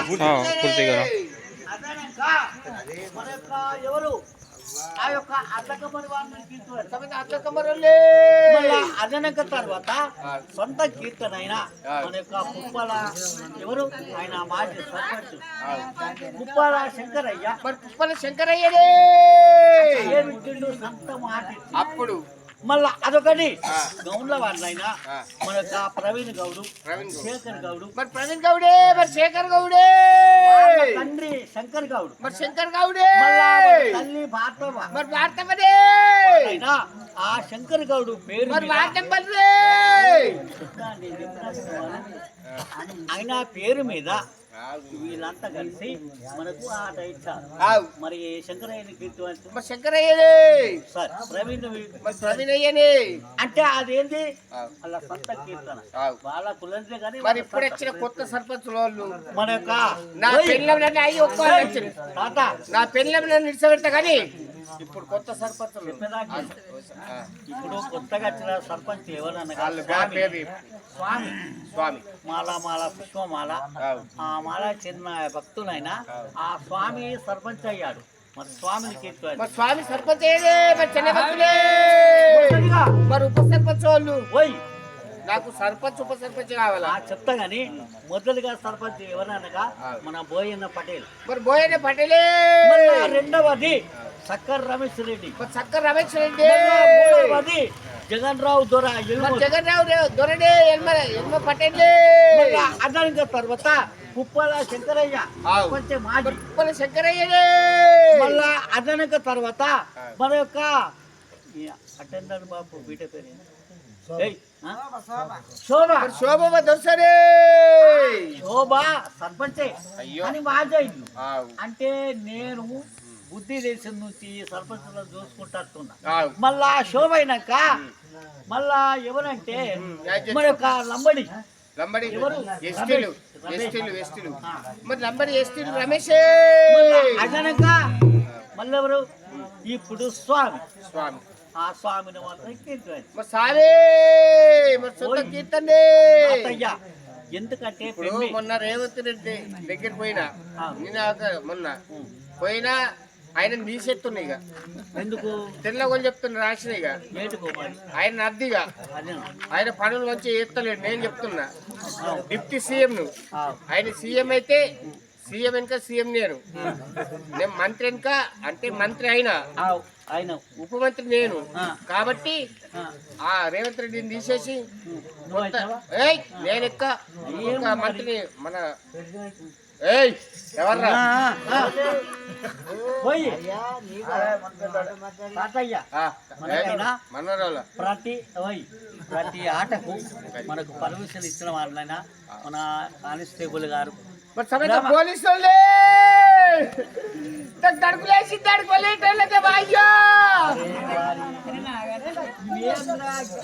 పూర్తిగా ఎవరు ఆ యొక్క అద్దకమ్మరి అదనక తర్వాత సొంత కీర్తన అయినా మన యొక్క కుప్పల ఎవరు ఆయన మాజీ సర్పంచ్ కుప్పల శంకరయ్య. మరి కుప్పల శంకరయ్యనే సొంత మాట అప్పుడు మళ్ళా అదొకటి గౌండ్ల వాళ్ళైనా మన యొక్క ప్రవీణ్ గౌడు శేఖర్ గౌడు. మరి ప్రవీణ్ గౌడే మరి శేఖర్ గౌడే తండ్రి శంకర్ గౌడు మరి శంకర్ గౌడే తల్లి భార్తవ మరి భారతమనే ఆ శంకర్ గౌడు పేరు మరి ఆయన పేరు మీద వీళ్ళంతా కలిసి మనకు ఆట ఇచ్చారు. మరి శంకరయ్యని కీర్తి మరి శంకరయ్యనే సార్ ప్రవీణ్ మరి ప్రవీణయ్యనే అంటే అదేంటి వాళ్ళ సొంత కీర్తన వాళ్ళ కులంతే కానీ. మరి ఇప్పుడు వచ్చిన కొత్త సర్పంచ్ వాళ్ళు మన యొక్క నా పెళ్ళం అయ్యి ఒక్క తాత నా పెళ్ళం నిడిచిపెడతా కానీ ఇప్పుడు కొత్త సర్పంచ్ ఇప్పుడు కొత్తగా వచ్చిన సర్పంచ్ ఎవరన్నా స్వామి స్వామి మాల పుష్పమాల ఆ మాల చిన్న భక్తులైనా ఆ స్వామి సర్పంచ్ అయ్యాడు. మరి స్వామిని కీర్తి మరి స్వామి సర్పంచ్ అయ్యేదే మరి చిన్న భక్తులే మరి ఉప సర్పంచ్ వాళ్ళు పోయి నాకు సర్పంచ్ ఉప సర్పంచ్ కావాలా చెప్తా గాని మొదలుగా సర్పంచ్ ఎవరనగా మన బోయన్న పటేల్. మరి బోయన్న పటేలే రెండవది సక్కర్ రమేష్ రెడ్డి. సక్కర్ రమేష్ రెడ్డి మూడవది జగన్ రావు దొర జగన్ రావు దొరడే ఎల్మ పటేలే. అదనంగా తర్వాత కుప్పల శంకరయ్య కొంచెం మాజీ కుప్పల శంకరయ్యనే. మళ్ళా అదనంగా తర్వాత మన యొక్క అటెండర్ బాబు బీట పేరు శోభ దొరసరే శోభ సర్పంచే అని మాజీ ఇల్లు. అంటే నేను బుద్ధి దేశం నుంచి సర్పంచులను చూసుకుంటున్నా. మళ్ళా శోభ అయినాక మళ్ళా ఎవరంటే మన యొక్క లంబడి ఎవరు మరి లంబడి ఎస్టీలు రమేష్ అదనక మళ్ళీ ఎవరు ఇప్పుడు స్వామి స్వామి ఆ స్వామిని మాత్రం కీర్తన మరి సారే మరి సొంత కీర్తనే ఎందుకంటే మొన్న రేవంత్ రెడ్డి దగ్గర పోయినా మొన్న పోయినా ఆయన తీసేస్తున్నా ఇక ఎందుకు తెల్లగొని చెప్తున్నా రాసిన ఇక ఆయన అద్దిగా ఆయన పనులు మంచి చేస్తలేడు. నేను చెప్తున్నా డిప్యూటీ సీఎం ను ఆయన సీఎం అయితే సీఎం వెనుక సీఎం నేను మంత్రి వెనుక అంటే మంత్రి ఆయన ఉప మంత్రి నేను కాబట్టి ఆ రేవంత్ రెడ్డిని తీసేసి నేను ఎక్క మంత్రిని మన ఎవర్రా ప్రతి ఆటకు మనకు పర్మిషన్ ఇచ్చిన వాళ్ళైనా మన కానిస్టేబుల్ గారు పోలీసు వాళ్ళే తడుకులేసి తడుకోలేటోళ్ళకే బాయ్యా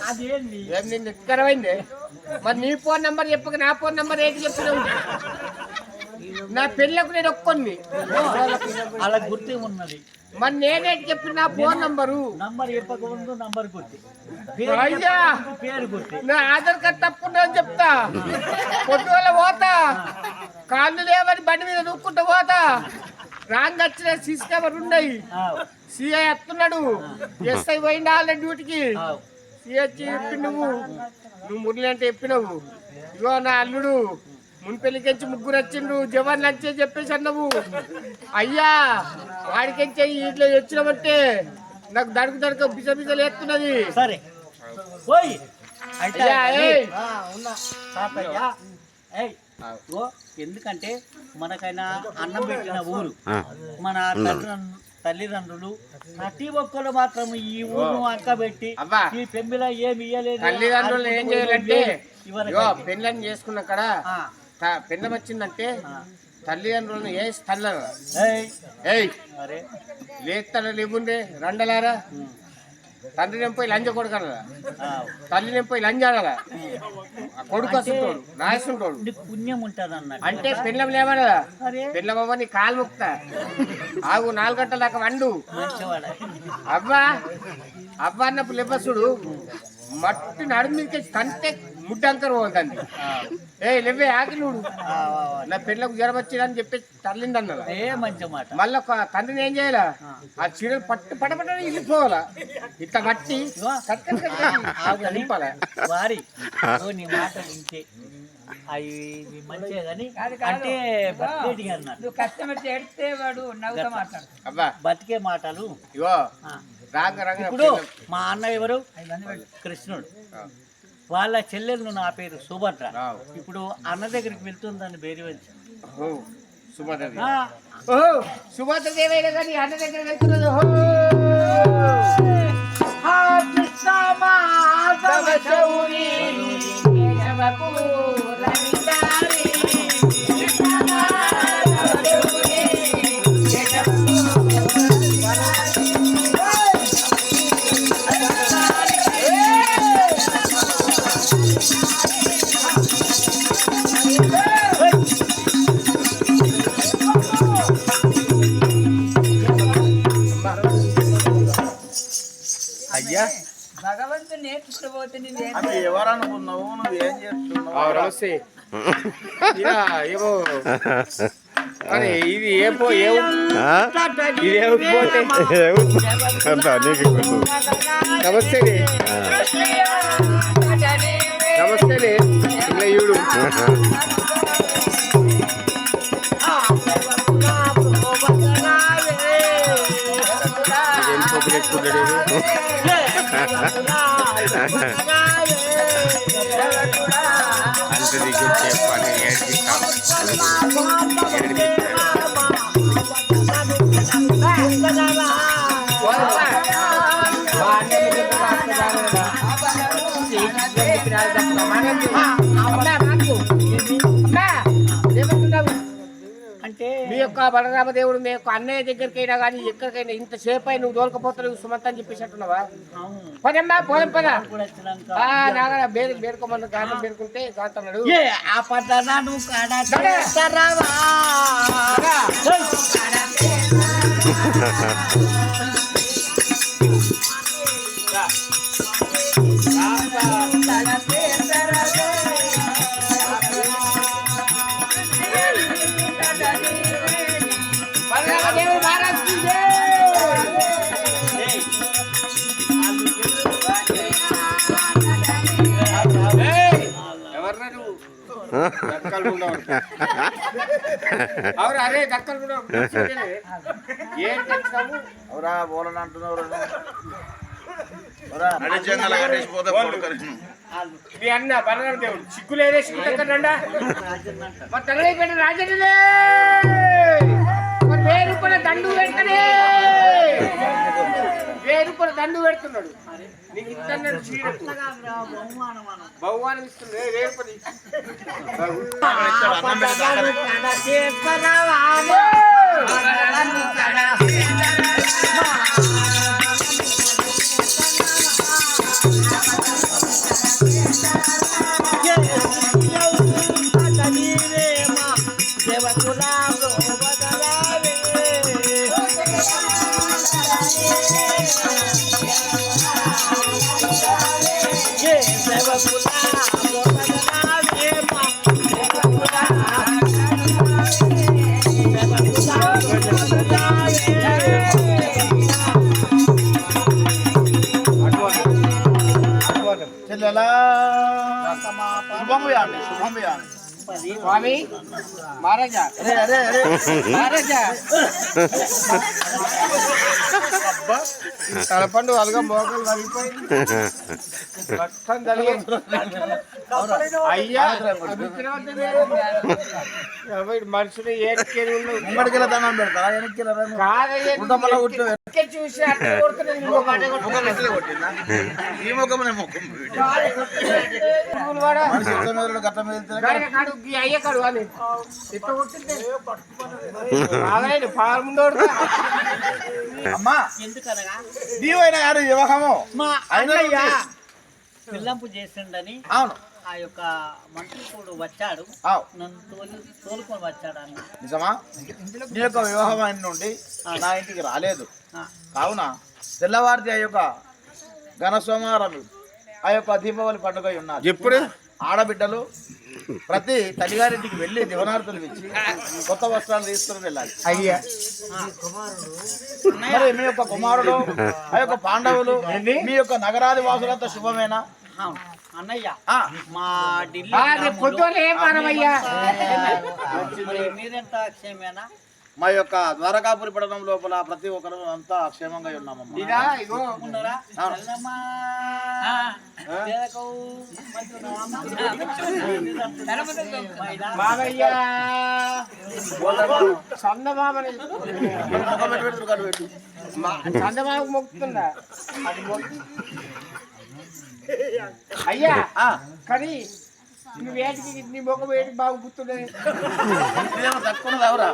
అదేంటి ఏం నిన్ను ఎక్కరమైంది. మరి నీ ఫోన్ నంబర్ చెప్పక నా ఫోన్ నంబర్ ఏంటి చెప్పినావు? నా పెళ్ళకు నేను ఒక్కొని అలా గుర్తు ఉన్నది. మరి నేనేంటి చెప్పిన నా ఫోన్ నంబరు చెప్పక ముందు నంబర్ గుర్తు అయ్యా పేరు గుర్తు నా ఆధార్ కార్డు తప్పున్నా అని చెప్తా. పొద్దుగల పోతా కాళ్ళు లేవని బండి మీద నూక్కుంటూ పోతా. రాంగ్ వచ్చిన సీసీ కెమెరా ఉన్నాయి. సిఐ వస్తున్నాడు. ఎస్ఐ పోయింది ఆల్రెడీ డ్యూటీకి. సిఐ చెప్పి నువ్వు మురళి అంటే చెప్పినవు. ఇగో నా అల్లుడు మున్పెల్లికెంచి ముగ్గురు వచ్చిండ్రు జవాన్లు వచ్చే చెప్పేసి అన్నవు. అయ్యా వాడికెంచి ఇట్లా వచ్చినామంటే నాకు దడుకు బిజబిజలు ఎత్తున్నది. సరే ఎందుకంటే మనకైనా అన్నం పెట్టిన ఊరు మన తల్లిదండ్రులు ప్రతి ఒక్కరు మాత్రం ఈ ఊరు అక్క పెట్టి ఈ పెంబిల ఏమి ఇయ్యలేదు. తల్లిదండ్రులు ఏం చేయాలంటే పెళ్ళని చేసుకున్న కాడ పెళ్ళం వచ్చిందంటే తల్లిదండ్రులను ఏ తల్లరా లేస్తారా లేవుండే రండలారా. తండ్రి నింపోయి లంజ కొడుకనరా, తల్లి నింపోయి లంజాడరా. కొడుకు వస్తుంటాడు రాస్తుంటాడు పుణ్యం ఉంటుంది అన్నట్టు. అంటే పెళ్ళం లేవనరా పెళ్ళమవ్వని కాలు ముక్తా ఆగు 4 గంటల దాకా వండు. అవ్వా అవ్వ అన్నప్పుడు లేపసుడు మట్టి నడుము మీదకి తంటే గుడ్డంకర్ పోతుంది ఏ లేవే ఆకిలుడు నా పెళ్ళకు జ్వరం వచ్చిందని చెప్పి తల్లింది అన్నదా ఏ మంచి మాట. మళ్ళీ ఒక తండ్రిని ఏం చేయాలా ఆ చీరలు పట్టపట్ట వెళ్ళిపోవాలా ఇట్లా పట్టి నింపాలా వారి నీ మాట వింటే అవి మంచిగా కానీ అంటే బతికేటిగా అన్నారు. నువ్వు కష్టపడి చేస్తే వాడు నవ్వుతా మాట్లాడు. అబ్బా బతికే మాటలు. ఇగో రాంగ రాంగ ఇప్పుడు మా అన్న ఎవరు? కృష్ణుడు. వాళ్ళ చెల్లెలు నా పేరు సుభద్ర. ఇప్పుడు అన్న దగ్గరికి వెళ్తుందని బేరి వచ్చి సుభద్ర సుభద్ర దేవైనా కానీ అన్న దగ్గర వెళ్తున్నది. అయ్యా భగవంతుని నేర్చుకోబోతే ఎవరనుకున్నావు? నువ్వేం చేస్తున్నావు? నమస్తే. ఏమో అరే ఇది ఏ పో ఇది పోతే నమస్తే నమస్తే ఇల్లు అంత దిగు చెప్పని అంటే మీ యొక్క బలరామ దేవుడు మీ యొక్క అన్నయ్య దగ్గరికి అయినా కానీ ఎక్కడికైనా ఇంతసేపు అయి నువ్వు దోలకపోతావు సుమంత అని చెప్పేసి అంటున్నావా? పదమ్మా పోదాం పద. నాగ బేరుకోమన్న గానం బేరుకుంటే కాంతన్నాడు ఆపదను అవును అదే దక్కలు కూడా ఏం తెచ్చాము ఎవరా బోలని అంటున్నారు? మీ అన్న బలరామ దేవుడు సిగ్గులేదే సిగ్గు దగ్గరండా మరి తగలైపోయిన రాజనే మరి 1000 రూపాయల దండు పెడతానే 1000 రూపాయల దండు పెడుతున్నాడు. నీకు ఇస్తున్నాడు బహుమానం ఇస్తుంది 1000 స్వామి మహారాజా మహారాజా తలపండు వాళ్ళగా మోకలు తగిలిపోయింది అయ్యా మనుషులు ఏడుకేది దండం పెడతారా? చూసి ఈ ముఖం అయ్యే కాడు అని అమ్మా ఎందుకనగా నీవైనా గారు వివాహము మా అన్నయ్య పిల్లంపు చేసిండని అవును ఆ యొక్క మంత్రి కూడా వచ్చాడు, నన్ను తోలుకొని వచ్చాడు అన్న. నిజమా? నీ యొక్క వివాహం అయిన నుండి నా ఇంటికి రాలేదు కావున తెల్లవారితే ఆ యొక్క ఘన సోమవారం ఆ యొక్క దీపావళి పండుగ ఉన్నది. ఎప్పుడు ఆడబిడ్డలు ప్రతి తల్లిగారింటికి వెళ్ళి దివనార్తులు ఇచ్చి కొత్త వస్త్రాలు తీసుకుని వెళ్ళాలి. అయ్యా మరి మీ యొక్క కుమారుడు ఆ యొక్క పాండవులు మీ యొక్క నగరాది వాసులంతా శుభమేనా? అన్నయ్య ఆ, మా ఢిల్లీ పొద్దులు ఏం మనమయ్యా మీరెంత క్షేమేనా? మా యొక్క ద్వారకాపురి పట్టణం లోపల ప్రతి ఒక్కరు అంతా క్షేమంగా ఉన్నామమ్మా. ఇదా ఇగో ఉన్నారా? అవును. వెళ్ళమ్మా. పేదకు మంచిగున్నావా అమ్మా? మామయ్య చందమామని చందమామకు మొక్కుతుందా అది అయ్యా కానీ నువ్వేటికి నీ మొక్క వేటికి బాగా గుర్తుండే తక్కువ ఎవరా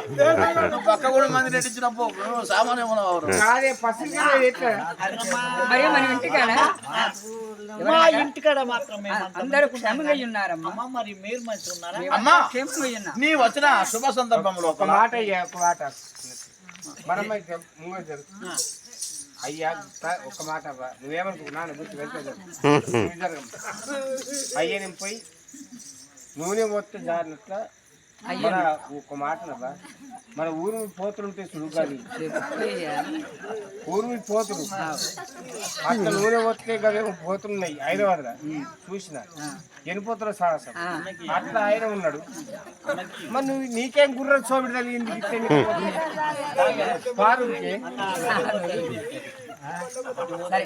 నువ్వు పక్క కూడా మంది నటించినప్పుడు సామాన్యం ఎవరు కాదే పసిగా ఎట్లా మరి మన ఇంటికాడ మా ఇంటికాడ మాత్రం అందరూ క్షేమంగా ఉన్నారమ్మా. అమ్మ మరి మీరు మంచిగా ఉన్నారా? అమ్మా క్షేమంగా ఉన్నా. నీ వచ్చిన శుభ సందర్భంలో ఒక మాట అయ్యా ఒక మాట మనం అయ్యా ఒక మాట అవ్వ నువ్వేమనుకున్నా గుర్తు వెళ్తా అయ్యా నేను పోయి నూనె మొత్తం జారినట్ల మన ఒక మాట నవ్వా మన ఊరు పోతుంటే సుడుగాలి ఊరు పోతులు అట్లా నూనె పోతే కదా పోతున్నాయి హైదరాబాద్ చూసిన ఎనిపోతున్న సాహసం అట్లా ఆయన ఉన్నాడు మరి నువ్వు నీకేం గుర్రం సోమిడి తగిలింది పారుకి సరే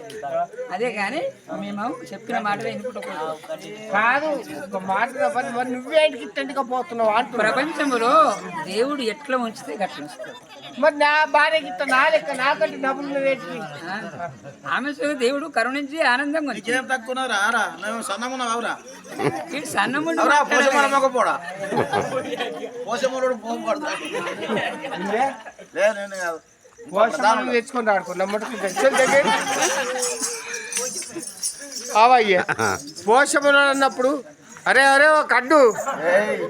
అదే కానీ మేము చెప్పిన మాట వినుకుంటూ కాదు ఒక మాట మరి మరి నువ్వేంటికి తిండికపోతున్నావు అంటున్నా ప్రపంచంలో దేవుడు ఎట్లా ఉంచితే గట్ల ఉంచుతాడు. మరి నా భార్య గిట్ట నా లెక్క నాకంటే డబ్బులు వేటికి ఆమె చూసి దేవుడు కరుణించి ఆనందంగా ఉంచాడు. నీకేం తక్కువ రారా మేము సన్నమున్నావు అవురా వీడు సన్నముండు అవురా పోషమల మొక్కపోడా పోషమలుడు పోకూడదు లేదు నేను కాదు పోషకాలు తెచ్చుకొని ఆడుకున్నా అవయ్యా పోషములు అన్నప్పుడు అరే అరే ఓ కడ్డు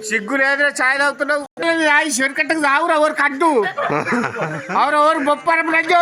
సిగ్గు లేదురా ఛాయ్ తాగుతున్నావు చెరుకట్టకు తాగురా ఎవరు కడ్డు ఎవరు బొప్పరం గంజ